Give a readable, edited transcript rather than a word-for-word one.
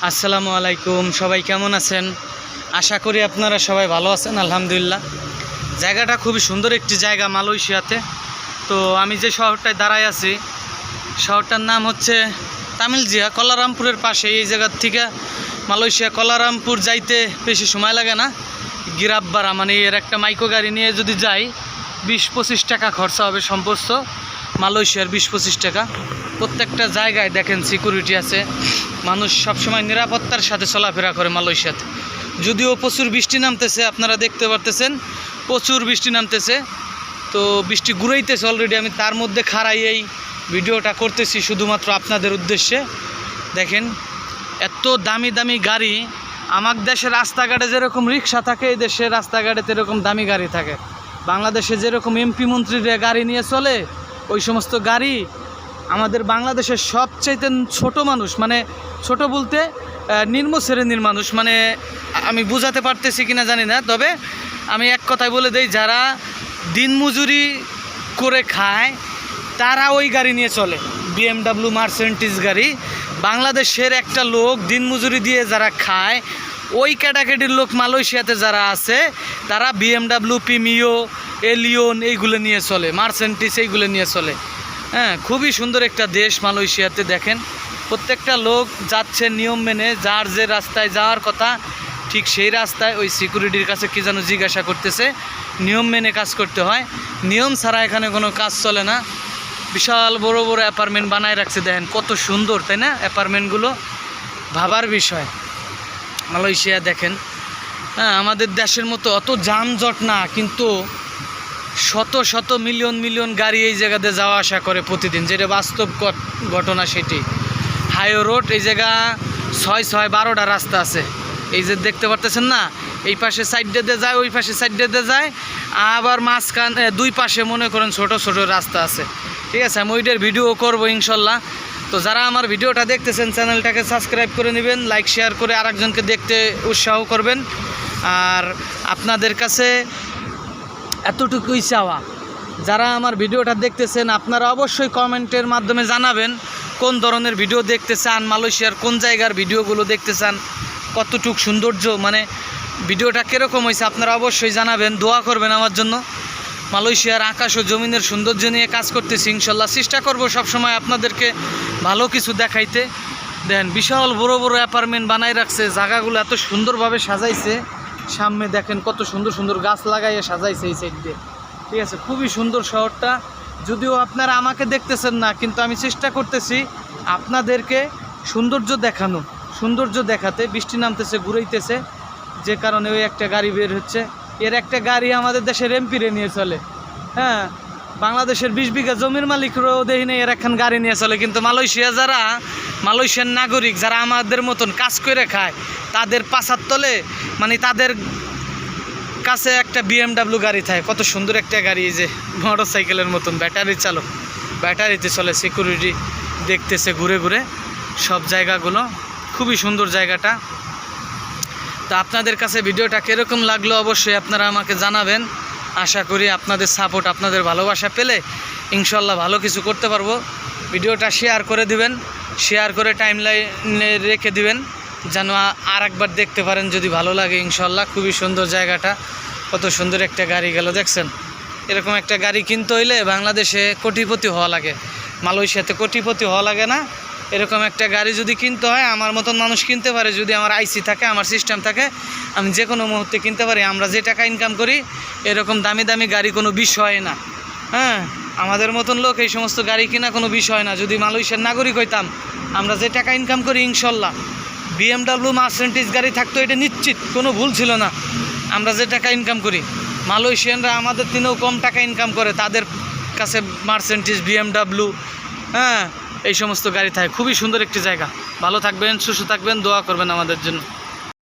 আসসালামু আলাইকুম। সবাই কেমন আছেন? আশা করি আপনারা সবাই ভালো আছেন। আলহামদুলিল্লাহ। জায়গাটা খুবই সুন্দর একটি জায়গা মালয়েশিয়াতে। তো আমি যে শহরটায় দাঁড়ায় আছি, শহরটার নাম হচ্ছে তামিলজিয়া, কলারামপুরের পাশে। এই জায়গার থেকে মালয়েশিয়া কলারামপুর যাইতে বেশি সময় লাগে না। গিরাববারা মানে এর একটা মাইক্রো গাড়ি নিয়ে যদি যাই 20-25 টাকা খরচা হবে সম্পর্ক মালয়েশিয়ার। 20-25 টাকা। প্রত্যেকটা জায়গায় দেখেন সিকিউরিটি আছে, মানুষ সবসময় নিরাপত্তার সাথে চলাফেরা করে মালয়েশিয়াতে। যদিও প্রচুর বৃষ্টি নামতেছে, আপনারা দেখতে পারতেছেন প্রচুর বৃষ্টি নামতেছে। তো বৃষ্টি ঘুরাইতেছে অলরেডি। আমি তার মধ্যে খাড়াই এই ভিডিওটা করতেছি শুধুমাত্র আপনাদের উদ্দেশ্যে। দেখেন এত দামি দামি গাড়ি। আমার দেশের রাস্তাঘাটে যেরকম রিক্সা থাকে, এই দেশের রাস্তাঘাটে এরকম দামি গাড়ি থাকে। বাংলাদেশে যেরকম এমপি মন্ত্রীরা গাড়ি নিয়ে চলে, ওই সমস্ত গাড়ি আমাদের বাংলাদেশের সবচাইতে ছোট মানুষ, মানে ছোট বলতে নিম্ন শ্রেণীর মানুষ, মানে আমি বুঝাতে পারতেছি কিনা জানি না, তবে আমি এক কথায় বলে দেই, যারা দিনমজুরি করে খায় তারা ওই গাড়ি নিয়ে চলে। BMW মার্সেডিজ গাড়ি। বাংলাদেশের একটা লোক দিনমজুরি দিয়ে যারা খায়, ওই ক্যাটাগরির লোক মালয়েশিয়াতে যারা আছে তারা BMW প্রিমিও, এলিয়ন এইগুলো নিয়ে চলে, মার্সেডিজ এইগুলো নিয়ে চলে। হ্যাঁ, খুবই সুন্দর একটা দেশ মালয়েশিয়াতে। দেখেন প্রত্যেকটা লোক যাচ্ছে নিয়ম মেনে, যার যে রাস্তায় যাওয়ার কথা ঠিক সেই রাস্তায়। ওই সিকিউরিটির কাছে কী যেন জিজ্ঞাসা করতেছে। নিয়ম মেনে কাজ করতে হয়, নিয়ম ছাড়া এখানে কোনো কাজ চলে না। বিশাল বড় বড় অ্যাপার্টমেন্ট বানায় রাখছে, দেখেন কত সুন্দর, তাই না? অ্যাপার্টমেন্টগুলো ভাবার বিষয়। মালয়েশিয়া দেখেন, হ্যাঁ, আমাদের দেশের মতো অত যানজট না, কিন্তু শত শত মিলিয়ন মিলিয়ন গাড়ি এই জায়গাতে যাওয়া আসা করে প্রতিদিন, যেটা বাস্তব ঘটনা। সেটি হাইওয়ে রোড। এই জায়গা 6-12টা রাস্তা আছে। এই যে দেখতে পারতেছেন না, এই পাশে সাইডে দিয়ে যায়, ওই পাশে সাইডে দিয়ে যায়, আবার মাঝখানে দুই পাশে মনে করেন ছোট ছোট রাস্তা আছে। ঠিক আছে, আমি ওইটার ভিডিও করবো ইনশাল্লাহ। তো যারা আমার ভিডিওটা দেখতেছেন চ্যানেলটাকে সাবস্ক্রাইব করে নেবেন, লাইক শেয়ার করে আরেকজনকে দেখতে উৎসাহ করবেন। আর আপনাদের কাছে এতটুকুই চাওয়া, যারা আমার ভিডিওটা দেখতেছেন আপনারা অবশ্যই কমেন্টের মাধ্যমে জানাবেন কোন ধরনের ভিডিও দেখতে চান, মালয়েশিয়ার কোন জায়গার ভিডিওগুলো দেখতে চান, কতটুক সৌন্দর্য, মানে ভিডিওটা কীরকম হয়েছে আপনারা অবশ্যই জানাবেন। দোয়া করবেন আমার জন্য। মালয়েশিয়ার আকাশ ও জমিনের সৌন্দর্য নিয়ে কাজ করতেছি ইনশাল্লাহ। চেষ্টা করব সবসময় আপনাদেরকে ভালো কিছু দেখাইতে। দেখেন বিশাল বড় বড় অ্যাপার্টমেন্ট বানাই রাখছে, জায়গাগুলো এত সুন্দরভাবে সাজাইছে। সামনে দেখেন কত সুন্দর সুন্দর গাছ লাগাইয়ে সাজাইছে এই সাইড দিয়ে। ঠিক আছে, খুবই সুন্দর শহরটা। যদিও আপনারা আমাকে দেখতেছেন না, কিন্তু আমি চেষ্টা করতেছি আপনাদেরকে সৌন্দর্য দেখানো, সৌন্দর্য দেখাতে। বৃষ্টি নামতেছে, ঘুরাইতেছে, যে কারণে ওই একটা গাড়ি বের হচ্ছে। এর একটা গাড়ি আমাদের দেশের এমপিরে নিয়ে চলে। হ্যাঁ, বাংলাদেশের 20 বিঘা জমির মালিকরাও দেখি না এর একখান গাড়ি নিয়ে চলে। কিন্তু মালয়েশিয়া যারা, মালয়েশিয়ার নাগরিক যারা আমাদের মতন কাজ করে খায়, তাদের পাছার তলে মানে তাদের কাছে একটা BMW গাড়ি থাকে। কত সুন্দর একটা গাড়ি, এই যে মোটর সাইকেলের মতন, ব্যাটারি চালক, ব্যাটারিতে চলে। সিকিউরিটি দেখতেছে ঘুরে ঘুরে সব জায়গাগুলো। খুবই সুন্দর জায়গাটা। তা আপনাদের কাছে ভিডিওটা কীরকম লাগলো অবশ্যই আপনারা আমাকে জানাবেন। আশা করি আপনাদের সাপোর্ট, আপনাদের ভালোবাসা পেলে ইনশাল্লাহ ভালো কিছু করতে পারবো। ভিডিওটা শেয়ার করে দিবেন, শেয়ার করে টাইমলাইনে রেখে দিবেন, যেন আর একবার দেখতে পারেন যদি ভালো লাগে ইনশাল্লাহ। খুবই সুন্দর জায়গাটা। কত সুন্দর একটা গাড়ি গেল, দেখছেন? এরকম একটা গাড়ি কিনতে হইলে বাংলাদেশে কোটিপতি হওয়া লাগে, মালয়েশিয়াতে কোটিপতি হওয়া লাগে না। এরকম একটা গাড়ি যদি কিনতে হয়, আমার মতন মানুষ কিনতে পারে, যদি আমার আইসি থাকে, আমার সিস্টেম থাকে, আমি যে কোনো মুহূর্তে কিনতে পারি। আমরা যে টাকা ইনকাম করি, এরকম দামি দামি গাড়ি কোনো বিষয় না। হ্যাঁ, আমাদের মতন লোক এই সমস্ত গাড়ি কিনা কোনো বিষয় না। যদি মালয়েশিয়ার নাগরিক হইতাম, আমরা যে টাকা ইনকাম করি ইনশাল্লাহ BMW মার্সেডিজ গাড়ি থাকতো, এটা নিশ্চিত, কোনো ভুল ছিল না। আমরা যে টাকা ইনকাম করি, মালয়েশিয়ানরা আমাদের তিনেও কম টাকা ইনকাম করে, তাদের কাছে মার্সেডিজ, BMW, হ্যাঁ, এই সমস্ত গাড়ি থাকে। খুবই সুন্দর একটি জায়গা। ভালো থাকবেন, সুস্থ থাকবেন, দোয়া করবেন আমাদের জন্য।